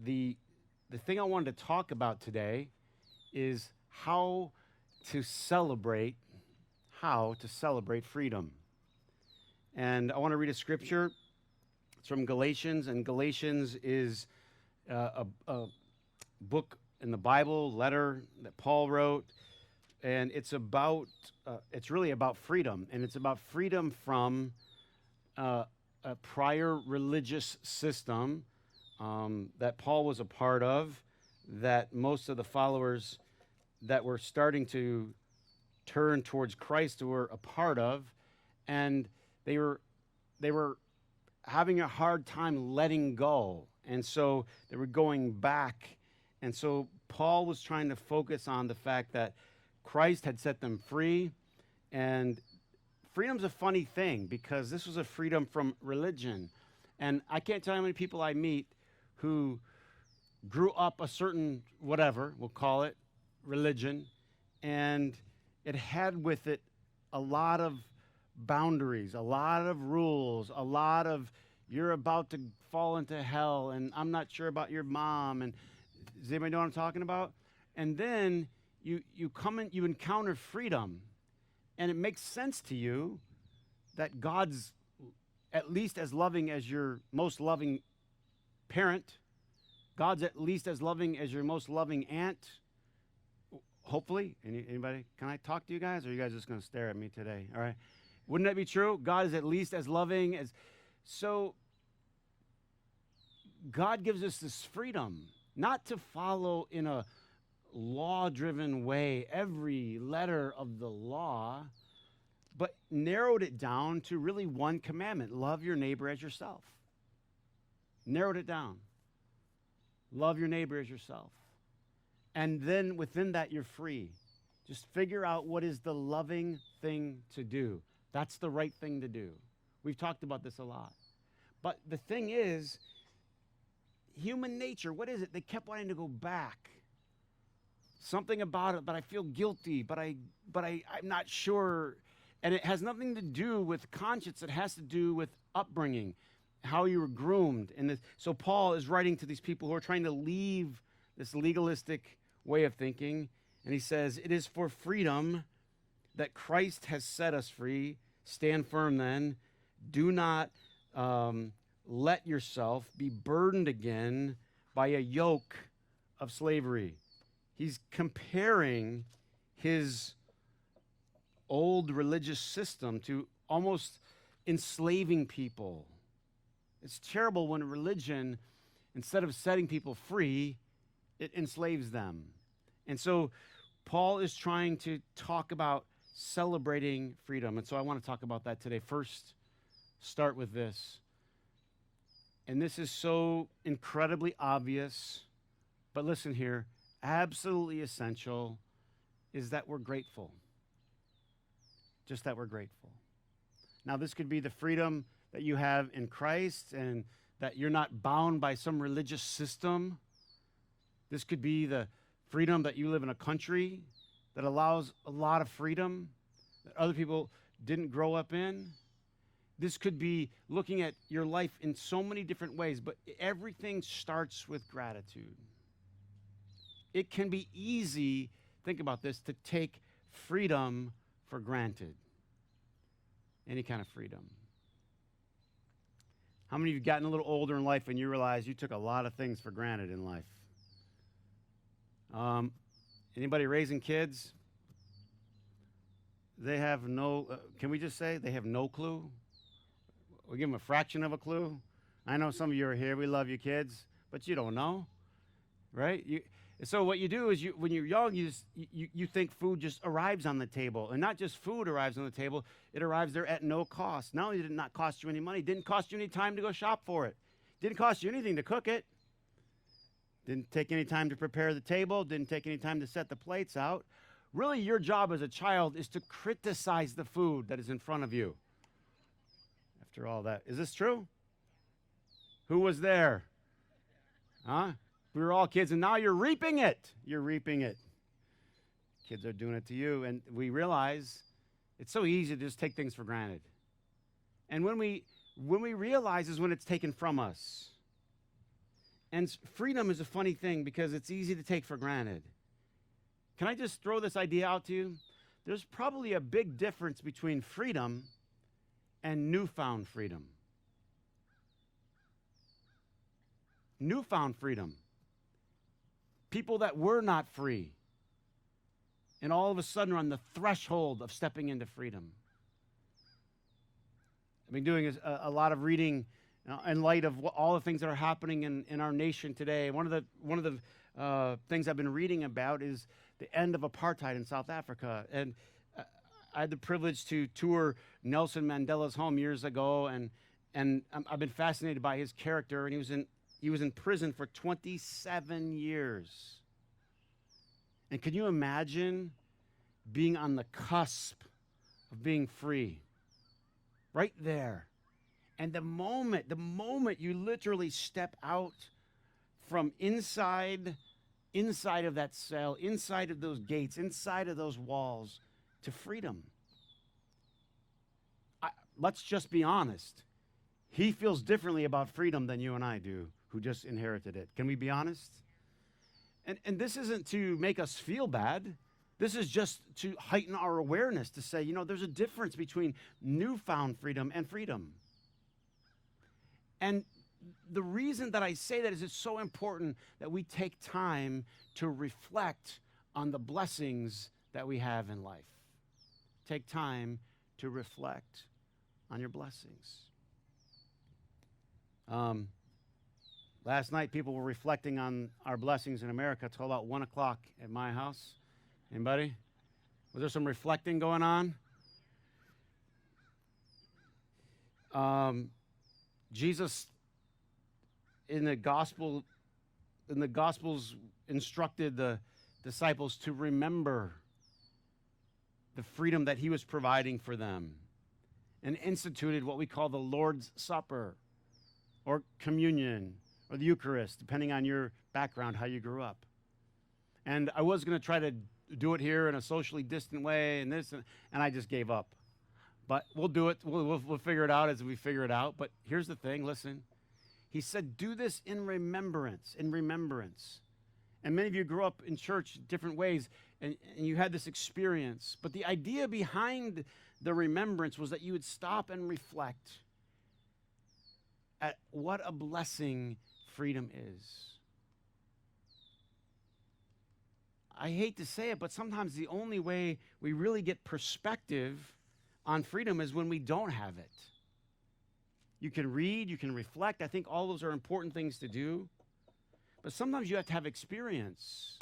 the thing I wanted to talk about today is to celebrate freedom. And I want to read a scripture. It's from Galatians, and Galatians is a book in the Bible, letter that Paul wrote, and it's really about freedom, and it's about freedom from a prior religious system that Paul was a part of, that most of the followers that were starting to turn towards Christ were a part of, and they were having a hard time letting go, and so they were going back. And so Paul was trying to focus on the fact that Christ had set them free. And freedom's a funny thing, because this was a freedom from religion. And I can't tell you how many people I meet who grew up a certain, whatever, we'll call it, religion, and it had with it a lot of boundaries, a lot of rules, a lot of, you're about to fall into hell, and I'm not sure about your mom, and does anybody know what I'm talking about? And then you encounter freedom, and it makes sense to you that God's at least as loving as your most loving parent. God's at least as loving as your most loving aunt. Hopefully. Anybody? Can I talk to you guys, or are you guys just going to stare at me today? All right. Wouldn't that be true? God is at least as loving as... So God gives us this freedom, not to follow in a law-driven way every letter of the law, but narrowed it down to really one commandment: love your neighbor as yourself. Narrowed it down. Love your neighbor as yourself. And then within that, you're free. Just figure out what is the loving thing to do. That's the right thing to do. We've talked about this a lot. But the thing is, human nature, what is it? They kept wanting to go back. Something about it, but I feel guilty, but I'm not sure. And it has nothing to do with conscience. It has to do with upbringing, how you were groomed. So Paul is writing to these people who are trying to leave this legalistic way of thinking. And he says, it is for freedom that Christ has set us free. Stand firm then. Do not let yourself be burdened again by a yoke of slavery. He's comparing his old religious system to almost enslaving people. It's terrible when religion, instead of setting people free, it enslaves them. And so Paul is trying to talk about celebrating freedom. And so I want to talk about that today. First, start with this. And this is so incredibly obvious, but listen here, absolutely essential, is that we're grateful. Just that we're grateful. Now, this could be the freedom that you have in Christ, and that you're not bound by some religious system. This could be the freedom that you live in a country that allows a lot of freedom that other people didn't grow up in. This could be looking at your life in so many different ways, but everything starts with gratitude. It can be easy, think about this, to take freedom for granted. Any kind of freedom. How many of you have gotten a little older in life and you realize you took a lot of things for granted in life? Anybody raising kids? They have no, can we just say they have no clue? We give them a fraction of a clue. I know some of you are here. We love you kids, but you don't know, right? So what you do is, when you're young, you think food just arrives on the table. And not just food arrives on the table, it arrives there at no cost. Not only did it not cost you any money, it didn't cost you any time to go shop for it. Didn't cost you anything to cook it. Didn't take any time to prepare the table. Didn't take any time to set the plates out. Really, your job as a child is to criticize the food that is in front of you. After all that. Is this true? Who was there? Huh? We were all kids, and now you're reaping it. You're reaping it. Kids are doing it to you, and we realize it's so easy to just take things for granted. And when we realize is when it's taken from us. And freedom is a funny thing because it's easy to take for granted. Can I just throw this idea out to you? There's probably a big difference between freedom and newfound freedom. Newfound freedom. People that were not free and all of a sudden are on the threshold of stepping into freedom. I've been doing a lot of reading in light of all the things that are happening in our nation today. One of the things I've been reading about is the end of apartheid in South Africa. And I had the privilege to tour Nelson Mandela's home years ago, and I've been fascinated by his character. And he was in prison for 27 years. And can you imagine being on the cusp of being free? Right there. And the moment you literally step out from inside of that cell, inside of those gates, inside of those walls, to freedom. Let's just be honest. He feels differently about freedom than you and I do, who just inherited it. Can we be honest? And this isn't to make us feel bad. This is just to heighten our awareness, to say, there's a difference between newfound freedom and freedom. And the reason that I say that is it's so important that we take time to reflect on the blessings that we have in life. Take time to reflect on your blessings. Last night, people were reflecting on our blessings in America until about 1 o'clock at my house. Anybody? Was there some reflecting going on? Jesus in the Gospels instructed the disciples to remember the freedom that he was providing for them, and instituted what we call the Lord's Supper, or communion, or the Eucharist, depending on your background, how you grew up. And I was going to try to do it here in a socially distant way, and I just gave up. But we'll do it. We'll figure it out as we figure it out. But here's the thing. Listen. He said, do this in remembrance, in remembrance. And many of you grew up in church different ways, and you had this experience. But the idea behind the remembrance was that you would stop and reflect at what a blessing freedom is. I hate to say it, but sometimes the only way we really get perspective on freedom is when we don't have it. You can read, you can reflect. I think all those are important things to do. But sometimes you have to have experience.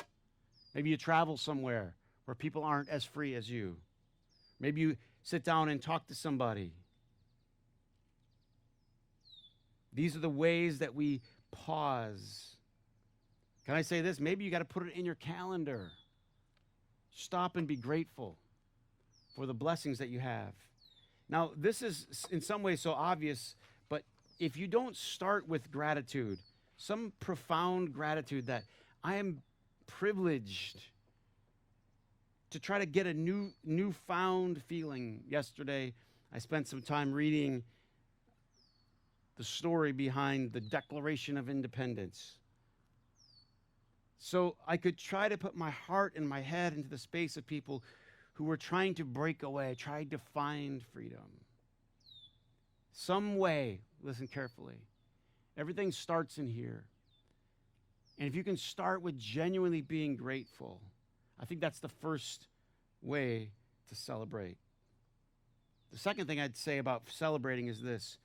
Maybe you travel somewhere where people aren't as free as you. Maybe you sit down and talk to somebody. These are the ways that we pause. Can I say this? Maybe you got to put it in your calendar. Stop and be grateful for the blessings that you have. Now, this is in some ways so obvious, but if you don't start with gratitude, some profound gratitude that I am privileged to try to get a newfound feeling. Yesterday, I spent some time reading the story behind the Declaration of Independence, so I could try to put my heart and my head into the space of people who were trying to break away, trying to find freedom. Some way, listen carefully, everything starts in here. And if you can start with genuinely being grateful, I think that's the first way to celebrate. The second thing I'd say about celebrating is this.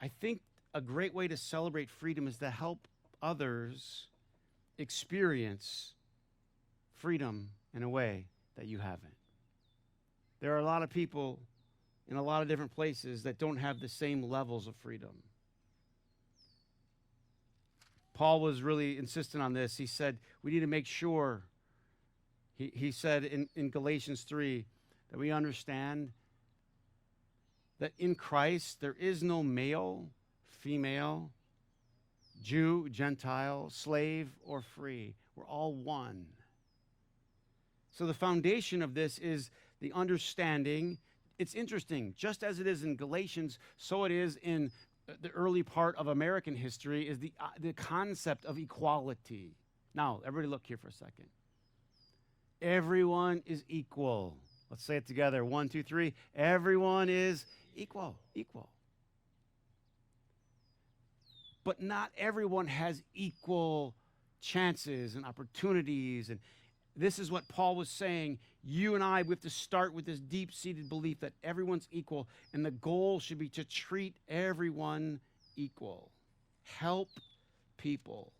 I think a great way to celebrate freedom is to help others experience freedom in a way that you haven't. There are a lot of people in a lot of different places that don't have the same levels of freedom. Paul was really insistent on this. He said, we need to make sure, he said in Galatians 3, that we understand that in Christ there is no male, female, Jew, Gentile, slave, or free. We're all one. So the foundation of this is the understanding. It's interesting. Just as it is in Galatians, so it is in the early part of American history is the concept of equality. Now, everybody look here for a second. Everyone is equal. Let's say it together. 1, 2, 3. Everyone is equal. But not everyone has equal chances and opportunities. And this is what Paul was saying. You and I, we have to start with this deep-seated belief that everyone's equal, and the goal should be to treat everyone equal. Help people.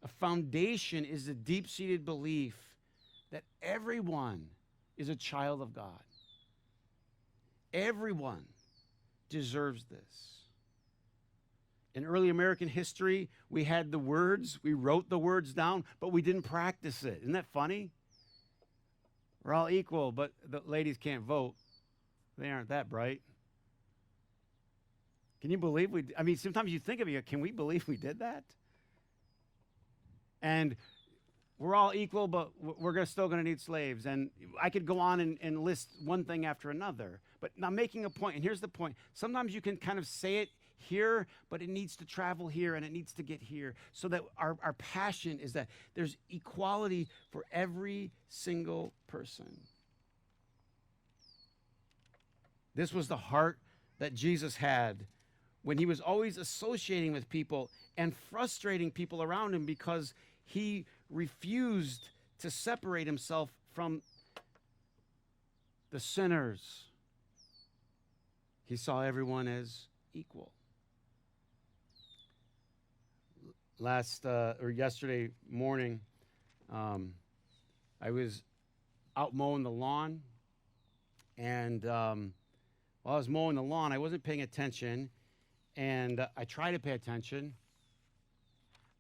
A foundation is a deep-seated belief that everyone is a child of God. Everyone deserves this. In early American history, we had the words, we wrote the words down, but we didn't practice it. Isn't that funny? We're all equal, but the ladies can't vote. They aren't that bright. Can you believe sometimes you think of it, can we believe we did that? And we're all equal, but we're still going to need slaves. And I could go on and list one thing after another. But now making a point, and here's the point. Sometimes you can kind of say it here, but it needs to travel here and it needs to get here, so that our passion is that there's equality for every single person. This was the heart that Jesus had when he was always associating with people and frustrating people around him because he refused to separate himself from the sinners. He saw everyone as equal. Yesterday morning, I was out mowing the lawn, and while I was mowing the lawn, I wasn't paying attention, and I try to pay attention,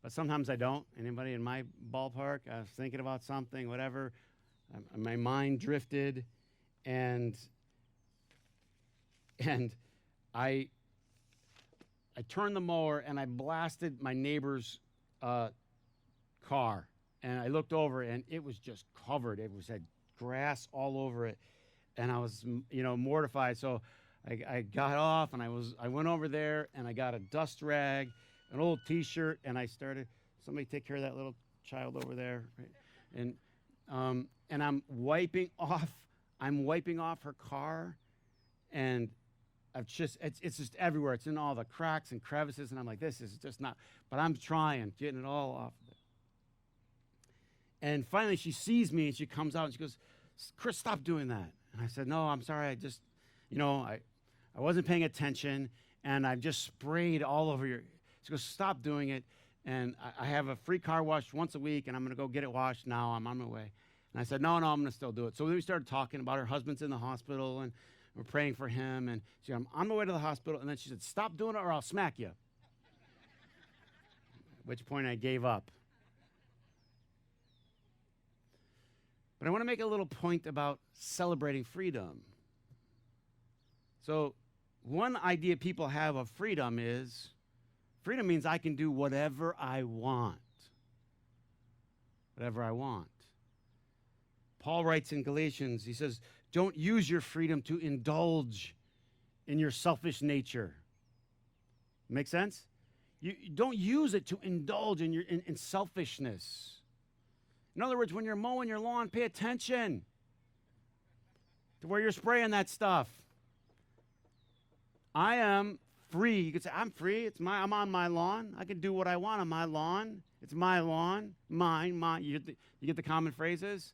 but sometimes I don't. Anybody in my ballpark? I was thinking about something, whatever. My mind drifted, and I turned the mower and I blasted my neighbor's car. And I looked over and it was just covered. It had grass all over it. And I was, mortified. So I got off and I went over there and I got a dust rag, an old T-shirt, and I started, somebody take care of that little child over there. Right? And I'm wiping off her car, and it's just everywhere. It's in all the cracks and crevices, and I'm like, this is just not, but I'm trying, getting it all off of it. And finally she sees me and she comes out and she goes, Chris, stop doing that. And I said, no, I'm sorry. I just, I wasn't paying attention, and I've just sprayed all over your, she goes, stop doing it. And I have a free car wash once a week, and I'm going to go get it washed now. I'm on my way. And I said, no, I'm going to still do it. So then we started talking about her husband's in the hospital, and we're praying for him. And she said, I'm on my way to the hospital. And then she said, stop doing it or I'll smack you. At which point I gave up. But I want to make a little point about celebrating freedom. So one idea people have of freedom is, freedom means I can do whatever I want. Whatever I want. Paul writes in Galatians, he says, don't use your freedom to indulge in your selfish nature. Make sense? You don't use it to indulge in selfishness. In other words, when you're mowing your lawn, pay attention to where you're spraying that stuff. I am free. You could say, I'm free. I'm on my lawn. I can do what I want on my lawn. It's my lawn, mine. You get the common phrases?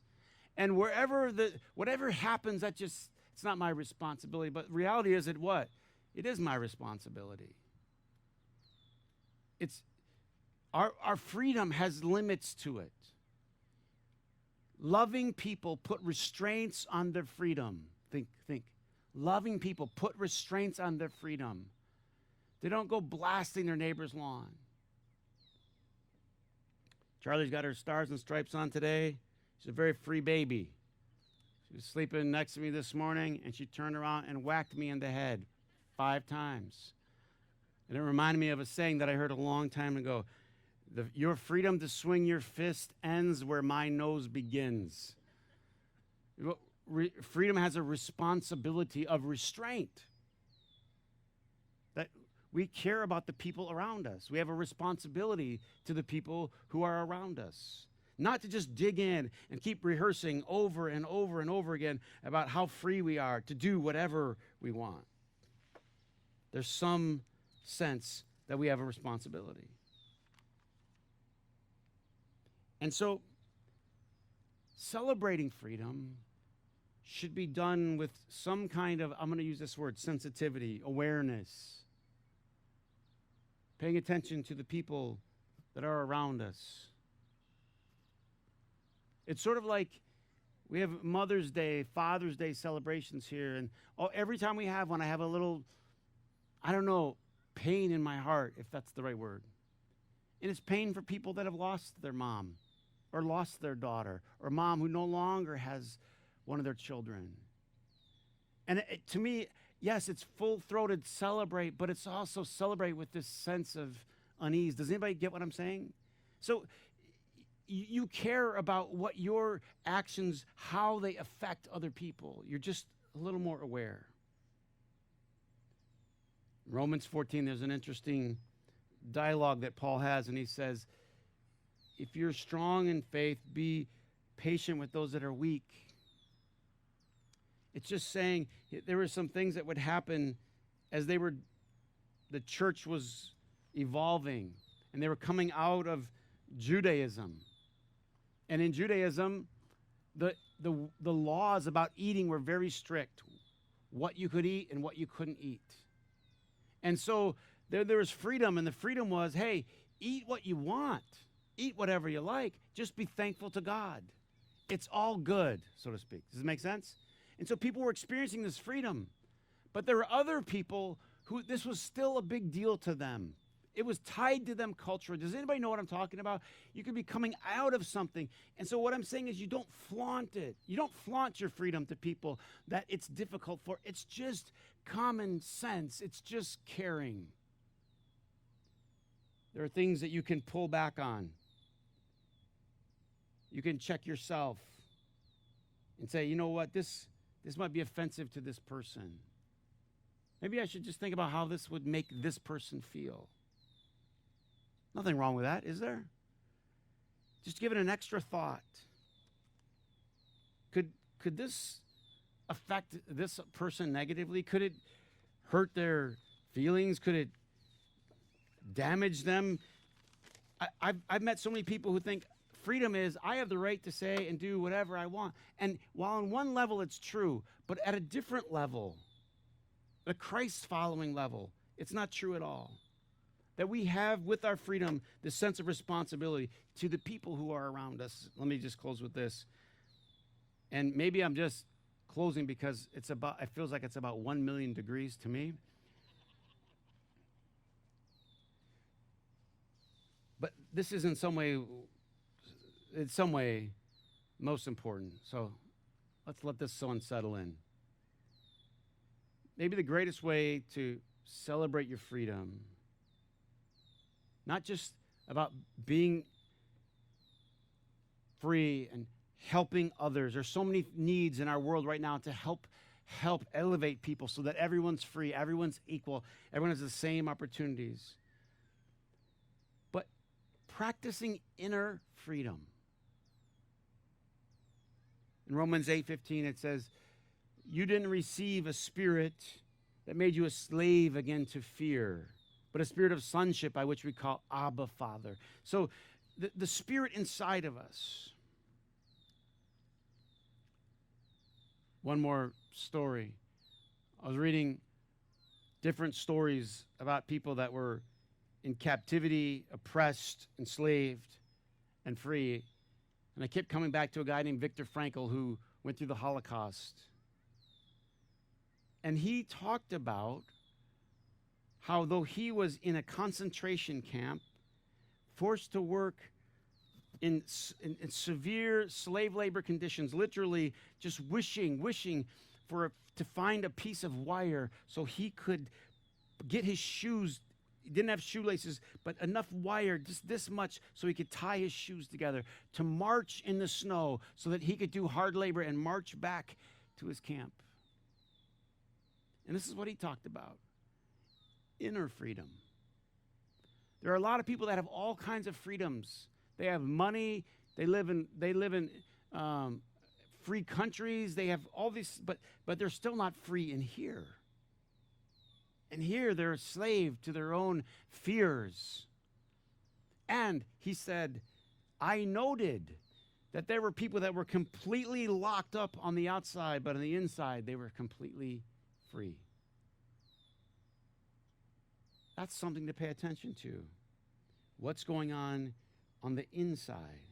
And whatever happens, it's not my responsibility. But reality is what? It is my responsibility. Our freedom has limits to it. Loving people put restraints on their freedom. Think. Loving people put restraints on their freedom. They don't go blasting their neighbor's lawn. Charlie's got her stars and stripes on today. She's a very free baby. She was sleeping next to me this morning, and she turned around and whacked me in the head 5 times. And it reminded me of a saying that I heard a long time ago. Your freedom to swing your fist ends where my nose begins. Freedom has a responsibility of restraint. we care about the people around us. We have a responsibility to the people who are around us. Not to just dig in and keep rehearsing over and over and over again about how free we are to do whatever we want. There's some sense that we have a responsibility. And so, celebrating freedom should be done with some kind of, I'm going to use this word, sensitivity, awareness, paying attention to the people that are around us. It's sort of like we have Mother's Day, Father's Day celebrations here, and every time we have one, I have a little, pain in my heart, if that's the right word. And it's pain for people that have lost their mom, or lost their daughter, or mom who no longer has one of their children. And to me, yes, it's full-throated celebrate, but it's also celebrate with this sense of unease. Does anybody get what I'm saying? So you care about what your actions, how they affect other people. You're just a little more aware. Romans 14, there's an interesting dialogue that Paul has, and he says, if you're strong in faith, be patient with those that are weak. It's just saying there were some things that would happen as the church was evolving, and they were coming out of Judaism. And in Judaism, the laws about eating were very strict, what you could eat and what you couldn't eat. And so there was freedom, and the freedom was, hey, eat what you want. Eat whatever you like. Just be thankful to God. It's all good, so to speak. Does it make sense? And so people were experiencing this freedom. But there were other people who this was still a big deal to them. It was tied to them culturally. Does anybody know what I'm talking about? You could be coming out of something. And so what I'm saying is you don't flaunt it. You don't flaunt your freedom to people that it's difficult for. It's just common sense. It's just caring. There are things that you can pull back on. You can check yourself and say, you know what, this might be offensive to this person. Maybe I should just think about how this would make this person feel. Nothing wrong with that, is there? Just give it an extra thought. Could this affect this person negatively? Could it hurt their feelings? Could it damage them? I've met so many people who think freedom is I have the right to say and do whatever I want. And while on one level it's true, but at a different level, a Christ-following level, it's not true at all. That we have with our freedom this sense of responsibility to the people who are around us. Let me just close with this. And maybe I'm just closing because it feels like it's about 1 million degrees to me. But this is in some way most important. So let's let this sun settle in. Maybe the greatest way to celebrate your freedom, not just about being free and helping others. There's so many needs in our world right now to help elevate people so that everyone's free, everyone's equal, everyone has the same opportunities. But practicing inner freedom. In Romans 8:15 it says, you didn't receive a spirit that made you a slave again to fear, but a spirit of sonship by which we call Abba, Father. So the spirit inside of us. One more story. I was reading different stories about people that were in captivity, oppressed, enslaved, and free. And I kept coming back to a guy named Viktor Frankl who went through the Holocaust. And he talked about how though he was in a concentration camp, forced to work in severe slave labor conditions, literally just wishing to find a piece of wire so he could get his shoes. He didn't have shoelaces, but enough wire, just this much, so he could tie his shoes together to march in the snow so that he could do hard labor and march back to his camp. And this is what he talked about. inner freedom. There are a lot of people that have all kinds of freedoms. They have money. They live in free countries. They have all these, but they're still not free in here. And here they're a slave to their own fears. And he said, I noted that there were people that were completely locked up on the outside, but on the inside, they were completely free. That's something to pay attention to. What's going on the inside?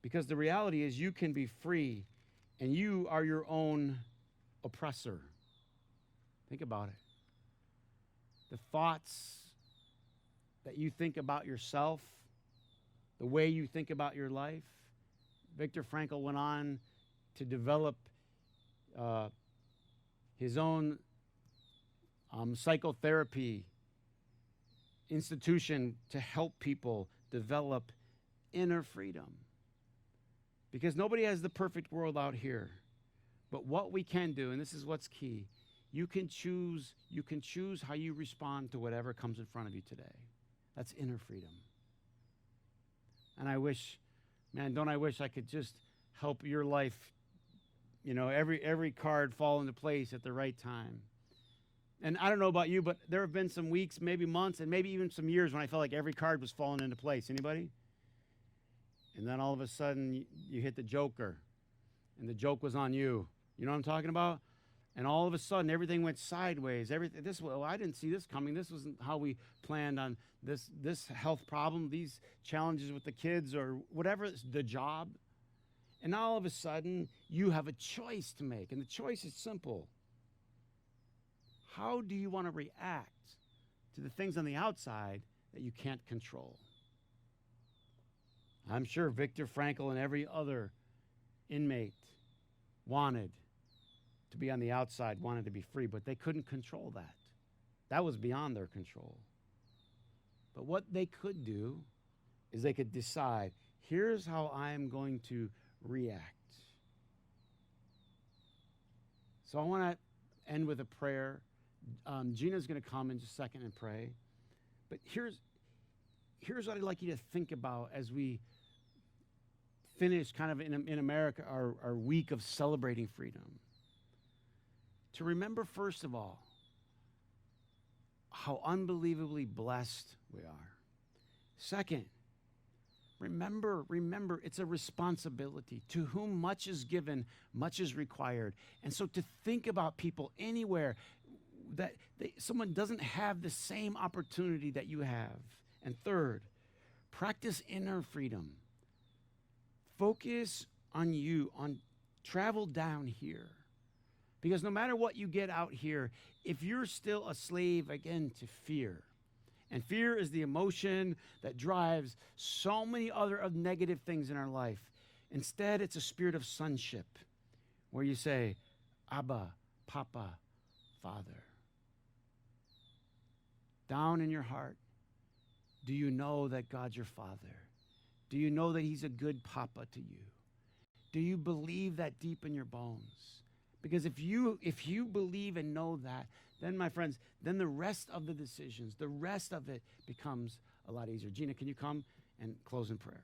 Because the reality is you can be free and you are your own oppressor. Think about it. The thoughts that you think about yourself, the way you think about your life. Viktor Frankl went on to develop his own psychotherapy institution to help people develop inner freedom. Because nobody has the perfect world out here. But what we can do, and this is what's key, you can choose how you respond to whatever comes in front of you today. That's inner freedom. And I wish, don't I wish I could just help your life, every card fall into place at the right time. And I don't know about you, but there have been some weeks, maybe months, and maybe even some years when I felt like every card was falling into place. Anybody? And then all of a sudden, you hit the joker, and the joke was on you. You know what I'm talking about? And all of a sudden, everything went sideways. I didn't see this coming. This wasn't how we planned on this health problem, these challenges with the kids or whatever, the job. And now all of a sudden, you have a choice to make. And the choice is simple. How do you want to react to the things on the outside that you can't control? I'm sure Viktor Frankl and every other inmate wanted to be on the outside, wanted to be free, but they couldn't control that. That was beyond their control. But what they could do is they could decide, here's how I'm going to react. So I want to end with a prayer. Gina's going to come in just a second and pray. But here's what I'd like you to think about as we finish kind of in America our week of celebrating freedom. To remember, first of all, how unbelievably blessed we are. Second, remember, it's a responsibility. To whom much is given, much is required. And so to think about people anywhere that someone doesn't have the same opportunity that you have. And third, practice inner freedom. Focus on you, travel down here. Because no matter what you get out here, if you're still a slave, again, to fear, and fear is the emotion that drives so many other of negative things in our life. Instead, it's a spirit of sonship, where you say, Abba, Papa, Father. Down in your heart, do you know that God's your Father? Do you know that He's a good Papa to you? Do you believe that deep in your bones? Because if you believe and know that, then, my friends, then the rest of the decisions, the rest of it becomes a lot easier. Gina, can you come and close in prayer?